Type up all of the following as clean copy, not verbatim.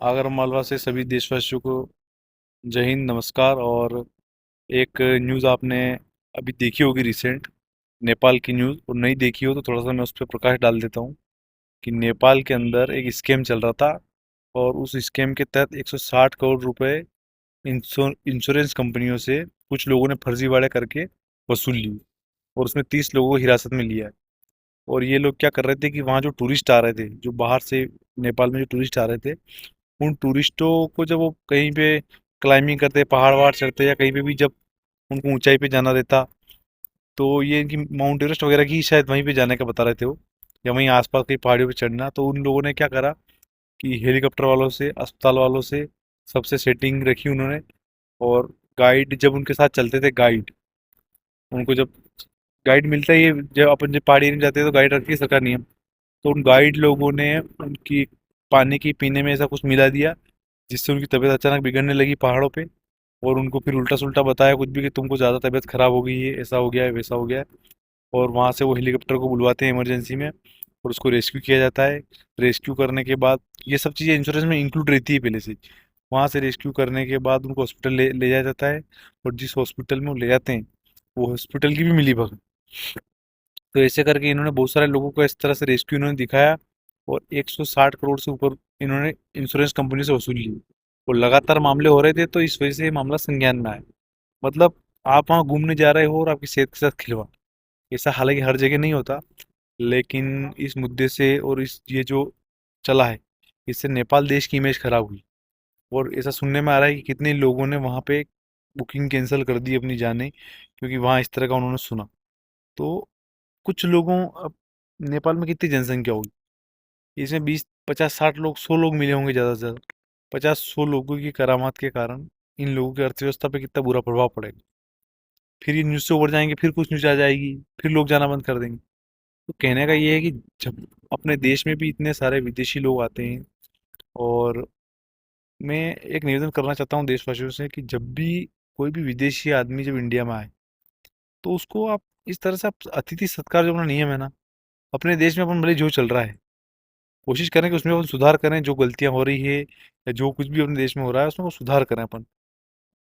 आगर मालवा से सभी देशवासियों को जय हिंद, नमस्कार। और एक न्यूज़ आपने अभी देखी होगी रिसेंट, नेपाल की न्यूज़। और नहीं देखी हो तो थोड़ा सा मैं उस पर प्रकाश डाल देता हूँ कि नेपाल के अंदर एक स्कैम चल रहा था। और उस स्कैम के तहत 160 करोड़ रुपए इंश्योरेंस कंपनियों से कुछ लोगों ने फर्जीवाड़े करके वसूल ली। और उसमें 30 लोगों को हिरासत में लिया है। और ये लोग क्या कर रहे थे कि वहाँ जो टूरिस्ट आ रहे थे, जो बाहर से नेपाल में जो टूरिस्ट आ रहे थे, उन टूरिस्टों को जब वो कहीं पे क्लाइंबिंग करते, पहाड़ वहाड़ चढ़ते, या कहीं पे भी जब उनको ऊंचाई पे जाना देता, तो ये इनकी माउंट एवरेस्ट वगैरह की शायद वहीं पे जाने का बता रहे थे वो, या वहीं आसपास कहीं पहाड़ियों पे चढ़ना। तो उन लोगों ने क्या करा कि हेलीकॉप्टर वालों से, अस्पताल वालों से सबसे सेटिंग रखी उन्होंने। और गाइड जब उनके साथ चलते थे, गाइड उनको जब गाइड मिलता ही है, जब अपन जब पहाड़ी एरिया में जाते हैं तो गाइड रखती है सरकार, नियम। तो उन गाइड लोगों ने उनकी पानी की पीने में ऐसा कुछ मिला दिया जिससे उनकी तबीयत अचानक बिगड़ने लगी पहाड़ों पे। और उनको फिर उल्टा सुल्टा बताया कुछ भी कि तुमको ज़्यादा तबीयत खराब हो गई है, ऐसा हो गया है, वैसा हो गया है। और वहाँ से वो हेलीकॉप्टर को बुलवाते हैं इमरजेंसी में, और उसको रेस्क्यू किया जाता है। रेस्क्यू करने के बाद ये सब चीज़ें इंश्योरेंस में इंक्लूड रहती है पहले से। वहाँ से रेस्क्यू करने के बाद उनको हॉस्पिटल ले जाया जाता है। और जिस हॉस्पिटल में वो ले जाते हैं, वो हॉस्पिटल की भी मिली भगत। तो ऐसे करके इन्होंने बहुत सारे लोगों को इस तरह से रेस्क्यू इन्होंने दिखाया। और 160 करोड़ से ऊपर इन्होंने इंश्योरेंस कंपनी से वसूल ली। और लगातार मामले हो रहे थे, तो इस वजह से ये मामला संज्ञान में आया। मतलब आप वहाँ घूमने जा रहे हो और आपकी सेहत के साथ खिलवाड़, ऐसा हालांकि हर जगह नहीं होता, लेकिन इस मुद्दे से और इस ये जो चला है, इससे नेपाल देश की इमेज खराब हुई। और ऐसा सुनने में आ रहा है कि कितने लोगों ने वहाँ पे बुकिंग कैंसिल कर दी अपनी जाने, क्योंकि वहाँ इस तरह का उन्होंने सुना। तो कुछ लोगों, अब नेपाल में कितनी जनसंख्या होगी, इसमें 20 50 60 लोग, 100 लोग मिले होंगे ज़्यादा से ज़्यादा। 50 100 लोगों की करामात के कारण इन लोगों की अर्थव्यवस्था पे कितना बुरा प्रभाव पड़ेगा। फिर ये न्यूज़ से उबर जाएंगे, फिर कुछ न्यूज़ आ जाएगी, फिर लोग जाना बंद कर देंगे। तो कहने का ये है कि जब अपने देश में भी इतने सारे विदेशी लोग आते हैं, और मैं एक निवेदन करना चाहता हूँ देशवासियों से कि जब भी कोई भी विदेशी आदमी जब इंडिया में आए, तो उसको आप इस तरह से, आप अतिथि सत्कार जो अपना नियम है ना, अपने देश में अपन भले जो चल रहा है, कोशिश करें कि उसमें अपन सुधार करें। जो गलतियां हो रही है या जो कुछ भी अपने देश में हो रहा है, उसमें वो सुधार करें अपन।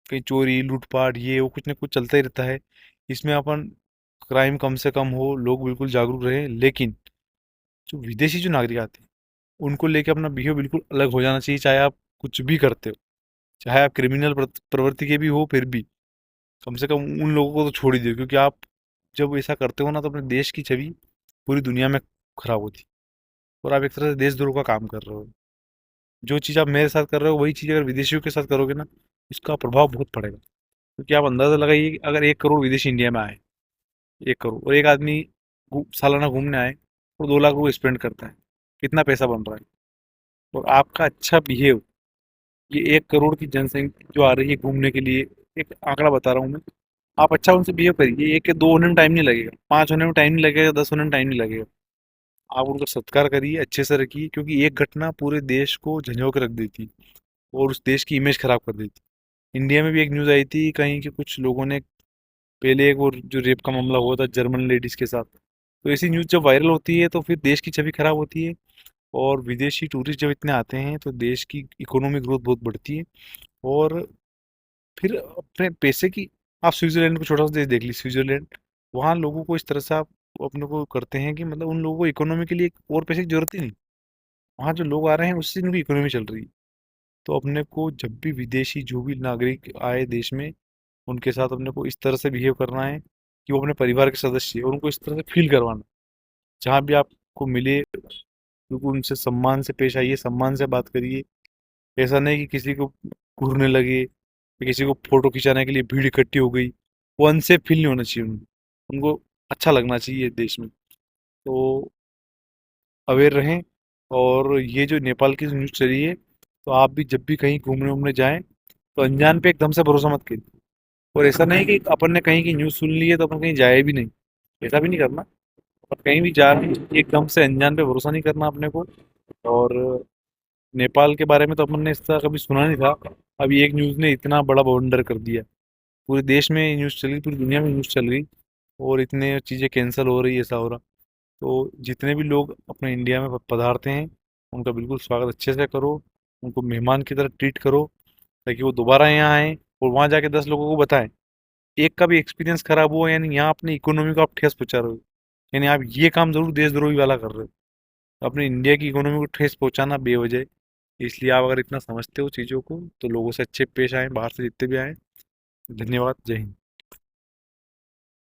कहीं चोरी लूटपाट ये वो कुछ ना कुछ चलता ही रहता है। इसमें अपन क्राइम कम से कम हो, लोग बिल्कुल जागरूक रहे। लेकिन जो विदेशी जो नागरिक आते हैं, उनको लेके अपना बिहेव बिल्कुल अलग हो जाना चाहिए, चाहे आप कुछ भी करते हो, चाहे आप क्रिमिनल प्रवृत्ति के भी हो, फिर भी कम से कम उन लोगों को तो छोड़ ही दो। क्योंकि आप जब ऐसा करते हो ना, तो अपने देश की छवि पूरी दुनिया में खराब होती है। और आप एक तरह से देशद्रोह का काम कर रहे हो। जो चीज़ आप मेरे साथ कर रहे हो, वही चीज़ अगर विदेशियों के साथ करोगे ना, इसका प्रभाव बहुत पड़ेगा। क्योंकि आप अंदाजा लगाइए कि अगर 1 करोड़ विदेशी इंडिया में आए, 1 करोड़, और एक आदमी सालाना घूमने आए और 2 लाख रुपए स्पेंड करता है, कितना पैसा बन रहा है। और आपका अच्छा बिहेव, ये 1 करोड़ की जनसंख्या जो आ रही है घूमने के लिए, एक आंकड़ा बता रहा हूँ मैं, आप अच्छा उनसे बिहेव करिए, एक के दो होने में टाइम नहीं लगेगा, 5 होने में टाइम नहीं लगेगा, 10 होने में टाइम नहीं लगेगा। आप उनका सत्कार करिए, अच्छे से रखिए, क्योंकि एक घटना पूरे देश को झंझोड़ के रख देती और उस देश की इमेज खराब कर देती। इंडिया में भी एक न्यूज़ आई थी कहीं के कुछ लोगों ने, पहले एक वो जो रेप का मामला हुआ था जर्मन लेडीज के साथ। तो ऐसी न्यूज़ जब वायरल होती है, तो फिर देश की छवि खराब होती है। और विदेशी टूरिस्ट जब इतने आते हैं, तो देश की इकोनॉमिक ग्रोथ बहुत बढ़ती है। और फिर अपने पैसे की, आप स्विट्जरलैंड को छोटा सा देश देख लीजिए, स्विट्जरलैंड। वहाँ लोगों को इस तरह से आप अपने को करते हैं कि मतलब उन लोगों को इकोनॉमी के लिए और पैसे की जरूरत ही नहीं। वहाँ जो लोग आ रहे हैं उससे उनकी इकोनॉमी चल रही है। तो अपने को जब भी विदेशी जो भी नागरिक आए देश में, उनके साथ अपने को इस तरह से बिहेव करना है कि वो अपने परिवार के सदस्य हैं, और उनको इस तरह से फील करवाना। जहाँ भी आपको मिले, बिल्कुल उनसे सम्मान से पेश आइए, सम्मान से बात करिए। ऐसा नहीं कि किसी को घूरने लगे, या किसी को फोटो खिंचाने के लिए भीड़ इकट्ठी हो गई। वो अनसेफ फील नहीं होना चाहिए उनको। उनको अच्छा लगना चाहिए देश में। तो अवेयर रहें। और ये जो नेपाल की न्यूज़ चली है, तो आप भी जब भी कहीं घूमने उमने जाएं, तो अनजान पे एकदम से भरोसा मत करिए। और ऐसा नहीं कि अपन ने कहीं की न्यूज़ सुन ली है तो अपन कहीं जाए भी नहीं, ऐसा भी नहीं करना। और कहीं भी जा रहे हैं, एकदम से अनजान पे भरोसा नहीं करना अपने को। और नेपाल के बारे में तो अपन ने इस तरह कभी सुना नहीं था। अभी एक न्यूज़ ने इतना बड़ा बवंडर कर दिया, पूरे देश में न्यूज़ चल गई, पूरी दुनिया में न्यूज़ चल गई। और इतने चीज़ें कैंसिल हो रही, ऐसा हो रहा। तो जितने भी लोग अपने इंडिया में पधारते हैं, उनका बिल्कुल स्वागत अच्छे से करो। उनको मेहमान की तरह ट्रीट करो, ताकि वो दोबारा यहाँ आए और वहाँ जाके 10 लोगों को बताएं। एक का भी एक्सपीरियंस खराब हुआ, यानी यहाँ अपनी इकोनॉमी को आप ठेस पहुंचा रहे हो। यानी आप ये काम जरूर देशद्रोही वाला कर रहे हो, अपनी इंडिया की इकोनॉमी को ठेस पहुंचाना बेवजह। इसलिए आप अगर इतना समझते हो चीज़ों को तो लोगों से अच्छे पेश आए, बाहर से जितने भी आए। धन्यवाद। जय हिंद।